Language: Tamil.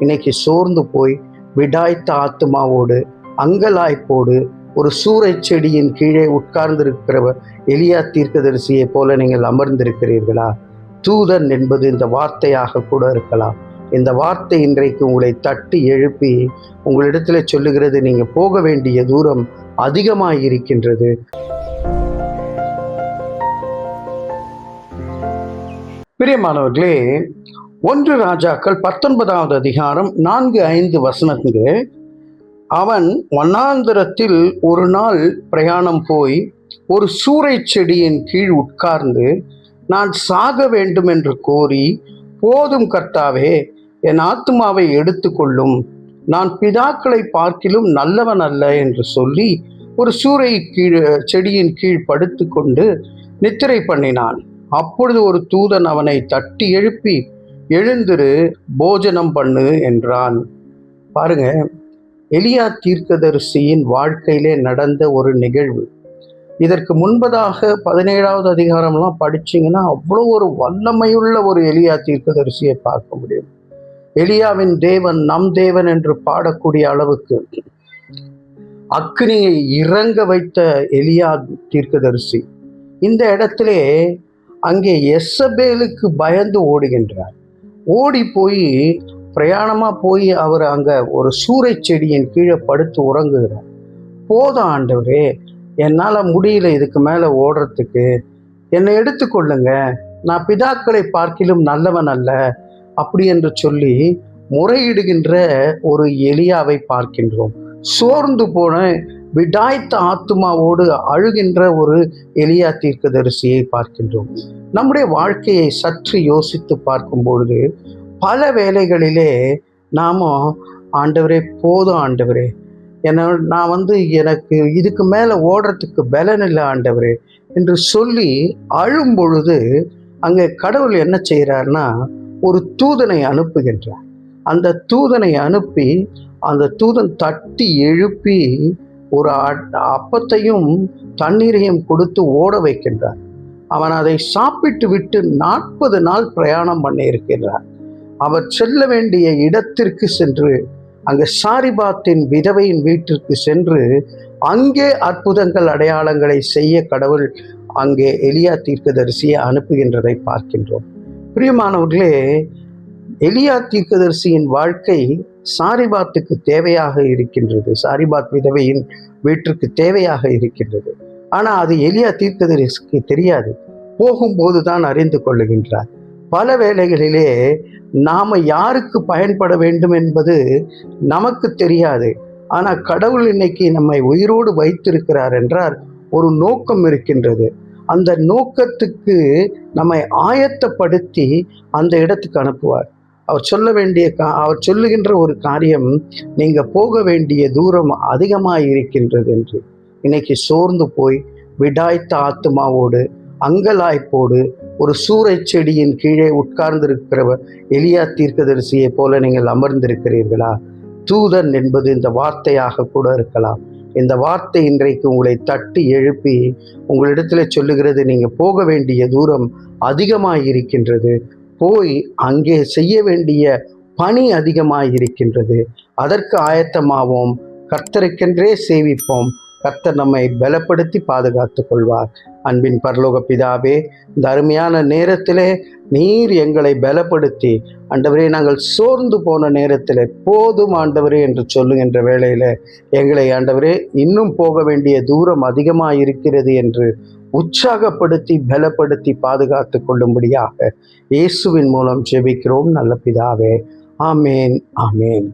இன்னைக்கு சோர்ந்து போய் விடாய்த்த ஆத்மாவோடு அங்கலாய்ப்போடு ஒரு சூறை செடியின் கீழே உட்கார்ந்திருக்கிறவர் எலியா தீர்க்கதரிசியை போல நீங்கள் அமர்ந்திருக்கிறீர்களா? தூதன் என்பது இந்த வார்த்தையாக கூட இருக்கலாம். இந்த வார்த்தை இன்றைக்கு உங்களை தட்டி எழுப்பி உங்களிடத்துல சொல்லுகிறது, நீங்க போக வேண்டிய தூரம் அதிகமாக இருக்கின்றது. பிரியமானவர்களே, 1 ராஜாக்கள் 19வது அதிகாரம் 4-5 வசனங்கள். அவன் வனாந்தரத்தில் ஒரு நாள் பிரயாணம் போய் ஒரு சூறை செடியின் கீழ் உட்கார்ந்து, நான் சாக வேண்டும் என்று கோரி, போதும் கர்த்தாவே, என் ஆத்துமாவை எடுத்துக்கொள்ளும், நான் பிதாக்களை பார்க்கிலும் நல்லவன் அல்ல என்று சொல்லி ஒரு சூறை செடியின் கீழ் படுத்து கொண்டு நித்திரை பண்ணினான். அப்பொழுது ஒரு தூதன் அவனை தட்டி எழுப்பி, எழுந்திரு, போஜனம் பண்ணு என்றான். பாருங்க, எலியா தீர்க்கதரிசியின் வாழ்க்கையிலே நடந்த ஒரு நிகழ்வு. இதற்கு முன்பதாக 17வது அதிகாரம்லாம் படிச்சிங்கன்னா அவ்வளோ ஒரு வல்லமையுள்ள ஒரு எலியா தீர்க்கதரிசியை பார்க்க முடியும். எலியாவின் தேவன் நம் தேவன் என்று பாடக்கூடிய அளவுக்கு அக்னியை இறங்க வைத்த எலியா தீர்க்கதரிசி இந்த இடத்திலே அங்கே எசபேலுக்கு பயந்து ஓடுகின்றார். ஓடி போய் பிரயாணமா போய் அவர் அங்க ஒரு சூறை செடியின் கீழே படுத்து உறங்குகிறார். போதும் ஆண்டவரே, என்னால் முடியல இதுக்கு மேலே ஓடுறதுக்கு, என்னை எடுத்துக்கொள்ளுங்க, நான் பிதாக்களை பார்க்கிலும் நல்லவன் அல்ல அப்படி என்று சொல்லி முறையிடுகின்ற ஒரு எலியாவை பார்க்கின்றோம். சோர்ந்து போன விடாய்த்த ஆத்துமாவோடு அழுகின்ற ஒரு எலியா தீர்க்கதரிசியை பார்க்கின்றோம். நம்முடைய வாழ்க்கையை சற்று யோசித்து பார்க்கும் பொழுது பல வேளைகளிலே நாம, ஆண்டவரே போதும் ஆண்டவரே, நான் எனக்கு இதுக்கு மேலே ஓடுறதுக்கு பலன் இல்லை ஆண்டவரே என்று சொல்லி அழும் பொழுது அங்கே கடவுள் என்ன செய்கிறார்னா ஒரு தூதனை அனுப்புகின்றார். அந்த தூதனை அனுப்பி அந்த தூதன் தட்டி எழுப்பி ஒரு அப்பத்தையும் தண்ணீரையும் கொடுத்து ஓட வைக்கின்றார். அவன் அதை சாப்பிட்டு விட்டு 40 நாள் பிரயாணம் பண்ணி இருக்கின்றார். அவர் செல்ல வேண்டிய இடத்திற்கு சென்று அங்கே சாரிபாத்தின் விதவையின் வீட்டிற்கு சென்று அங்கே அற்புதங்கள் அடையாளங்களை செய்ய கடவுள் அங்கே எலியா தீர்க்கதரிசியை அனுப்புகின்றதை பார்க்கின்றோம். பிரியமானவர்களே, எலியா தீர்க்கதரிசியின் வாழ்க்கை சாரிபாத்துக்கு தேவையாக இருக்கின்றது, சாரிபாத் விதவையின் வீட்டிற்கு தேவையாக இருக்கின்றது. ஆனால் அது எலியா தீர்க்கதரிசிக்கு தெரியாது. போகும்போது தான் அறிந்து கொள்ளுகின்றார். பல வேளைகளிலே நாம் யாருக்கு பயன்பட வேண்டும் என்பது நமக்கு தெரியாது. ஆனால் கடவுள் இன்னைக்கு நம்மை உயிரோடு வைத்திருக்கிறார் என்றால் ஒரு நோக்கம் இருக்கின்றது. அந்த நோக்கத்துக்கு நம்மை ஆயத்தப்படுத்தி அந்த இடத்துக்கு அனுப்புவார். அவர் சொல்லுகின்ற ஒரு காரியம், நீங்க போக வேண்டிய தூரம் அதிகமாக இருக்கின்றது என்று. இன்னைக்கு சோர்ந்து போய் விடாய்த்த ஆத்துமாவோடு அங்கலாய்ப்போடு ஒரு சூறை செடியின் கீழே உட்கார்ந்திருக்கிறவர் எலியா தீர்க்கதரிசியை போல நீங்கள் அமர்ந்திருக்கிறீர்களா? தூதன் என்பது இந்த வார்த்தையாக கூட இருக்கலாம். இந்த வார்த்தை இன்றைக்கு உங்களை தட்டி எழுப்பி உங்களிடத்துல சொல்லுகிறது, நீங்க போக வேண்டிய தூரம் அதிகமாக இருக்கின்றது, போய் அங்கே செய்ய வேண்டிய பணி அதிகமாக இருக்கின்றது, அதற்கு ஆயத்தமாவோம், கர்த்தருக்கென்றே சேவிப்போம், கர்த்தர் நம்மை பலப்படுத்தி பாதுகாத்து கொள்வார். அன்பின் பரலோக பிதாவே, இந்த அருமையான நேரத்திலே நீர் எங்களை பலப்படுத்தி, ஆண்டவரே, நாங்கள் சோர்ந்து போன நேரத்தில் போதும் ஆண்டவரே என்று சொல்லுகின்ற வேளையில் எங்களை, ஆண்டவரே, இன்னும் போக வேண்டிய தூரம் அதிகமாக இருக்கிறது என்று உற்சாகப்படுத்தி பலப்படுத்தி பாதுகாத்து கொள்ளும்படியாக இயேசுவின் மூலம் ஜெபிக்கிறோம் நல்ல பிதாவே. ஆமேன், ஆமேன்.